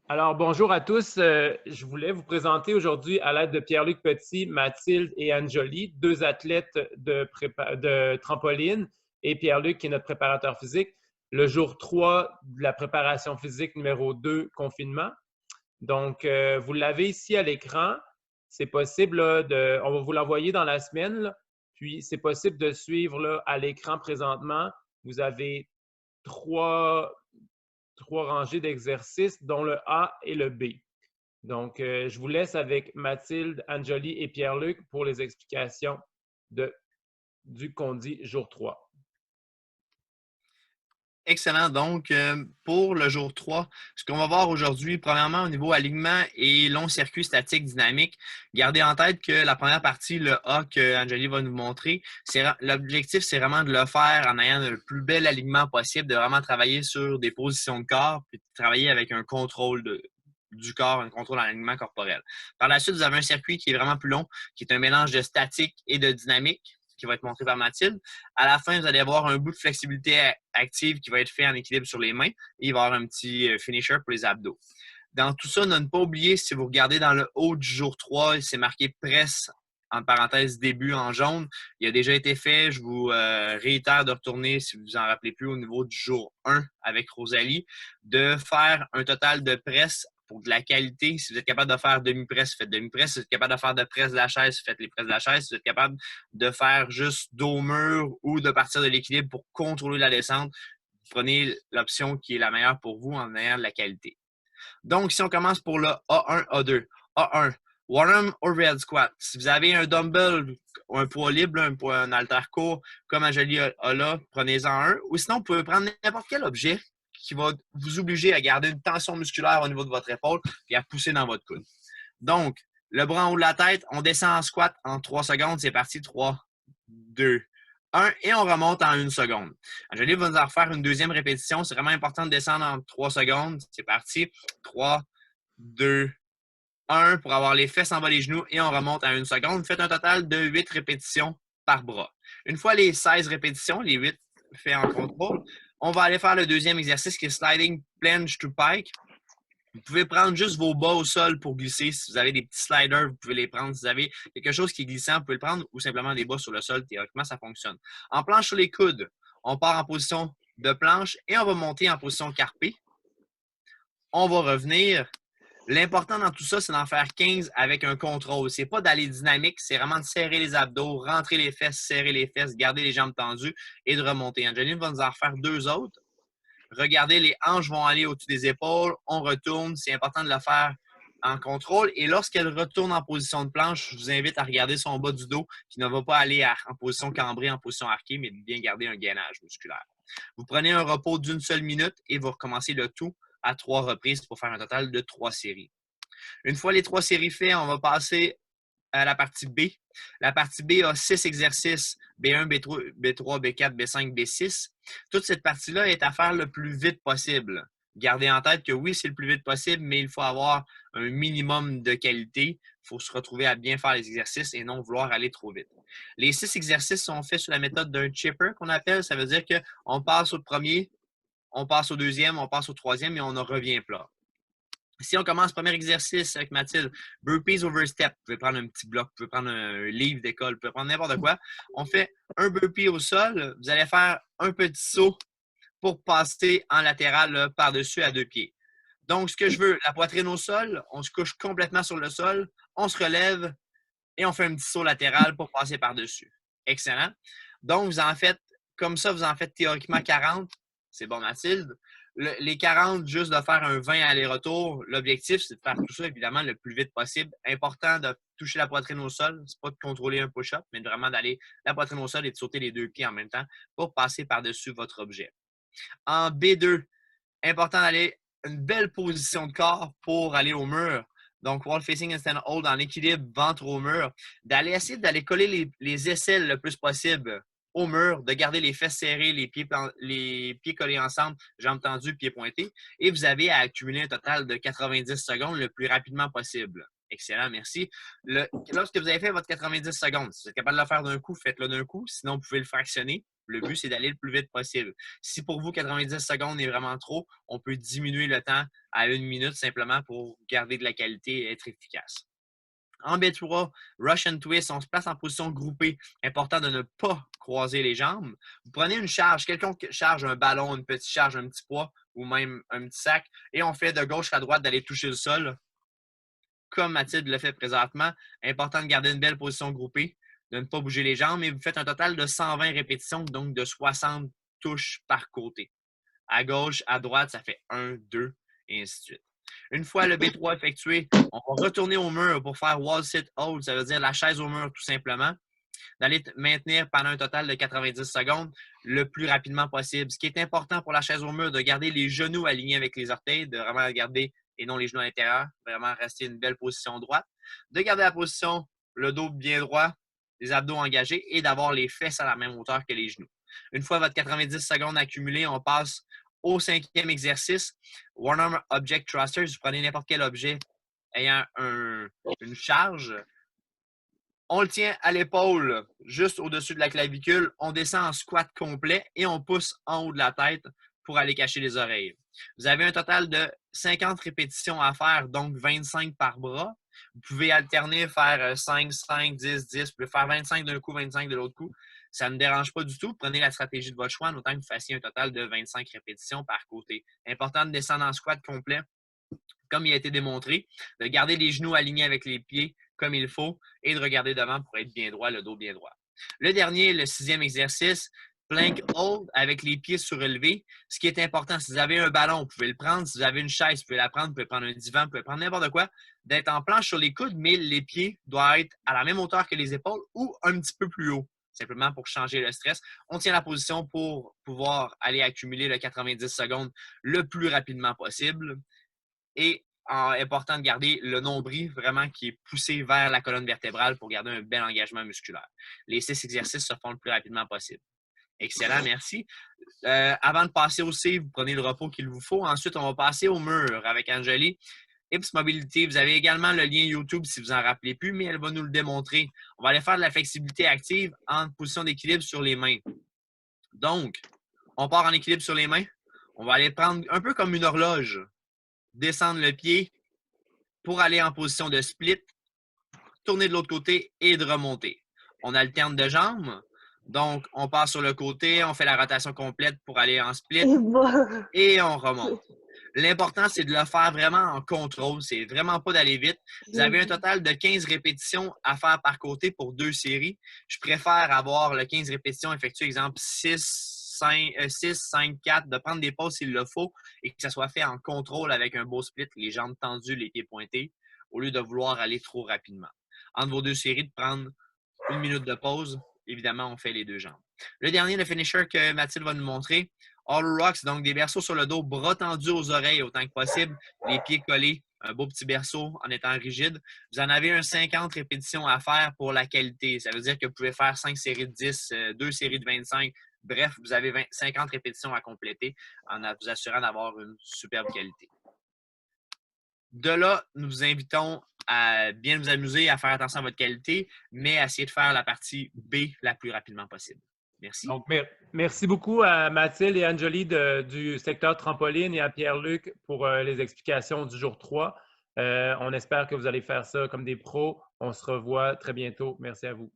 Alors, bonjour à tous. Je voulais vous présenter aujourd'hui, à l'aide de Pierre-Luc Petit, Mathilde et Anjoli, deux athlètes de trampoline, et Pierre-Luc, qui est notre préparateur physique, le jour 3 de la préparation physique numéro 2, confinement. Donc, vous l'avez ici à l'écran. C'est possible, là, on va vous l'envoyer dans la semaine, là. Puis, c'est possible de suivre là, à l'écran présentement. Vous avez trois, trois rangées d'exercices, dont le A et le B. Donc, je vous laisse avec Mathilde, Anjoli et Pierre-Luc pour les explications du Condi jour 3. Excellent. Donc, pour le jour 3, ce qu'on va voir aujourd'hui, premièrement, au niveau alignement et long circuit statique dynamique, gardez en tête que la première partie, le A que Angeli va nous montrer, l'objectif, c'est vraiment de le faire en ayant le plus bel alignement possible, de vraiment travailler sur des positions de corps, puis de travailler avec un contrôle du corps, un contrôle en alignement corporel. Par la suite, vous avez un circuit qui est vraiment plus long, qui est un mélange de statique et de dynamique, qui va être montré par Mathilde. À la fin, vous allez avoir un bout de flexibilité active qui va être fait en équilibre sur les mains et il va y avoir un petit finisher pour les abdos. Dans tout ça, ne pas oublier, si vous regardez dans le haut du jour 3, c'est marqué presse, en parenthèse début en jaune. Il a déjà été fait. Je vous réitère de retourner, si vous en rappelez plus, au niveau du jour 1 avec Rosalie, de faire un total de presse pour de la qualité. Si vous êtes capable de faire demi-presse, faites demi-presse. Si vous êtes capable de faire de presse de la chaise, faites les presses de la chaise. Si vous êtes capable de faire juste dos au mur ou de partir de l'équilibre pour contrôler la descente, prenez l'option qui est la meilleure pour vous en ayant de la qualité. Donc, si on commence pour le A1, A2. A1, Warm Overhead Squat. Si vous avez un dumbbell ou un poids libre, un halter court, comme Angélie a là, prenez-en un. Ou sinon, vous pouvez prendre n'importe quel objet qui va vous obliger à garder une tension musculaire au niveau de votre épaule et à pousser dans votre coude. Donc, le bras en haut de la tête, on descend en squat en 3 secondes. C'est parti. 3, 2, 1 et on remonte en 1 seconde. Angélie va nous en refaire une deuxième répétition. C'est vraiment important de descendre en 3 secondes. C'est parti. 3, 2, 1 pour avoir les fesses en bas des genoux et on remonte à 1 seconde. Faites un total de 8 répétitions par bras. Une fois les 16 répétitions, les 8 faits en contrôle, on va aller faire le deuxième exercice qui est Sliding Plunge to Pike. Vous pouvez prendre juste vos bas au sol pour glisser. Si vous avez des petits sliders, vous pouvez les prendre. Si vous avez quelque chose qui est glissant, vous pouvez le prendre ou simplement des bas sur le sol. Théoriquement, ça fonctionne. En planche sur les coudes, on part en position de planche et on va monter en position carpée. On va revenir. L'important dans tout ça, c'est d'en faire 15 avec un contrôle. C'est pas d'aller dynamique, c'est vraiment de serrer les abdos, rentrer les fesses, serrer les fesses, garder les jambes tendues et de remonter. Angeline va nous en refaire 2 autres. Regardez, les hanches vont aller au-dessus des épaules. On retourne. C'est important de le faire en contrôle. Et lorsqu'elle retourne en position de planche, je vous invite à regarder son bas du dos qui ne va pas aller en position cambrée, en position arquée, mais de bien garder un gainage musculaire. Vous prenez un repos d'1 seule minute et vous recommencez le tout à 3 reprises pour faire un total de 3 séries. Une fois les 3 séries faites, on va passer à la partie B. La partie B a 6 exercices, B1, B3, B3, B4, B5, B6. Toute cette partie-là est à faire le plus vite possible. Gardez en tête que oui, c'est le plus vite possible, mais il faut avoir un minimum de qualité. Il faut se retrouver à bien faire les exercices et non vouloir aller trop vite. Les 6 exercices sont faits sur la méthode d'un chipper qu'on appelle. Ça veut dire qu'on passe au premier, on passe au deuxième, on passe au troisième et on en revient plat. Si on commence le premier exercice avec Mathilde, burpees over step, vous pouvez prendre un petit bloc, vous pouvez prendre un livre d'école, vous pouvez prendre n'importe quoi. On fait un burpee au sol, vous allez faire un petit saut pour passer en latéral par-dessus à 2 pieds. Donc, ce que je veux, la poitrine au sol, on se couche complètement sur le sol, on se relève et on fait un petit saut latéral pour passer par-dessus. Excellent. Donc, vous en faites, comme ça, vous en faites théoriquement 40. C'est bon, Mathilde. Les 40, juste de faire un 20 aller-retour. L'objectif, c'est de faire tout ça, évidemment, le plus vite possible. Important de toucher la poitrine au sol. C'est pas de contrôler un push-up, mais vraiment d'aller la poitrine au sol et de sauter les 2 pieds en même temps pour passer par-dessus votre objet. En B2, important d'aller une belle position de corps pour aller au mur. Donc, wall facing and stand hold en équilibre, ventre au mur. D'aller essayer d'aller coller les aisselles le plus possible au mur, de garder les fesses serrées, les pieds collés ensemble, jambes tendues, pieds pointés. Et vous avez à accumuler un total de 90 secondes le plus rapidement possible. Excellent, merci. Lorsque vous avez fait votre 90 secondes, si vous êtes capable de le faire d'un coup, faites-le d'un coup. Sinon, vous pouvez le fractionner. Le but, c'est d'aller le plus vite possible. Si pour vous, 90 secondes est vraiment trop, on peut diminuer le temps à 1 minute simplement pour garder de la qualité et être efficace. En B3, Rush and Twist, on se place en position groupée. Important de ne pas croiser les jambes. Vous prenez une charge, quelconque charge, un ballon, une petite charge, un petit poids ou même un petit sac, et on fait de gauche à droite d'aller toucher le sol, comme Mathilde le fait présentement. Important de garder une belle position groupée, de ne pas bouger les jambes, et vous faites un total de 120 répétitions, donc de 60 touches par côté. À gauche, à droite, ça fait 1, 2, et ainsi de suite. Une fois le B3 effectué, on va retourner au mur pour faire wall sit hold, ça veut dire la chaise au mur tout simplement, d'aller maintenir pendant un total de 90 secondes le plus rapidement possible. Ce qui est important pour la chaise au mur, de garder les genoux alignés avec les orteils, de vraiment garder, et non les genoux à l'intérieur, vraiment rester une belle position droite, de garder la position, le dos bien droit, les abdos engagés et d'avoir les fesses à la même hauteur que les genoux. Une fois votre 90 secondes accumulées, on passe au 5e exercice, One Arm Object Thrusters. Vous prenez n'importe quel objet ayant une charge. On le tient à l'épaule, juste au-dessus de la clavicule. On descend en squat complet et on pousse en haut de la tête pour aller cacher les oreilles. Vous avez un total de 50 répétitions à faire, donc 25 par bras. Vous pouvez alterner, faire 5, 5, 10, 10. Vous pouvez faire 25 d'un coup, 25 de l'autre coup. Ça ne dérange pas du tout. Prenez la stratégie de votre choix, en autant que vous fassiez un total de 25 répétitions par côté. Important de descendre en squat complet, comme il a été démontré, de garder les genoux alignés avec les pieds comme il faut et de regarder devant pour être bien droit, le dos bien droit. Le dernier, le 6e exercice, plank hold avec les pieds surélevés. Ce qui est important, si vous avez un ballon, vous pouvez le prendre. Si vous avez une chaise, vous pouvez la prendre. Vous pouvez prendre un divan, vous pouvez prendre n'importe quoi. D'être en planche sur les coudes, mais les pieds doivent être à la même hauteur que les épaules ou un petit peu plus haut, simplement pour changer le stress. On tient la position pour pouvoir aller accumuler le 90 secondes le plus rapidement possible. Et important de garder le nombril vraiment qui est poussé vers la colonne vertébrale pour garder un bel engagement musculaire. Les 6 exercices se font le plus rapidement possible. Excellent, merci. Avant de passer au C, vous prenez le repos qu'il vous faut. Ensuite, on va passer au mur avec Angélie. Hips Mobilité, vous avez également le lien YouTube si vous en rappelez plus, mais elle va nous le démontrer. On va aller faire de la flexibilité active en position d'équilibre sur les mains. Donc, on part en équilibre sur les mains. On va aller prendre un peu comme une horloge, descendre le pied pour aller en position de split, tourner de l'autre côté et de remonter. On alterne de jambes. Donc, on part sur le côté, on fait la rotation complète pour aller en split et on remonte. L'important, c'est de le faire vraiment en contrôle. C'est vraiment pas d'aller vite. Vous avez un total de 15 répétitions à faire par côté pour 2 séries. Je préfère avoir le 15 répétitions effectuées, exemple 6, 5, 4, de prendre des pauses s'il le faut et que ça soit fait en contrôle avec un beau split, les jambes tendues, les pieds pointés, au lieu de vouloir aller trop rapidement. Entre vos 2 séries, de prendre 1 minute de pause. Évidemment, on fait les 2 jambes. Le dernier, le finisher que Mathilde va nous montrer, All Rocks, donc des berceaux sur le dos, bras tendus aux oreilles autant que possible, les pieds collés, un beau petit berceau en étant rigide. Vous en avez un 50 répétitions à faire pour la qualité. Ça veut dire que vous pouvez faire 5 séries de 10, 2 séries de 25. Bref, vous avez 50 répétitions à compléter en vous assurant d'avoir une superbe qualité. De là, nous vous invitons à bien vous amuser, à faire attention à votre qualité, mais à essayer de faire la partie B la plus rapidement possible. Merci. Donc, merci beaucoup à Mathilde et Angélie du secteur trampoline et à Pierre-Luc pour les explications du jour 3. On espère que vous allez faire ça comme des pros. On se revoit très bientôt. Merci à vous.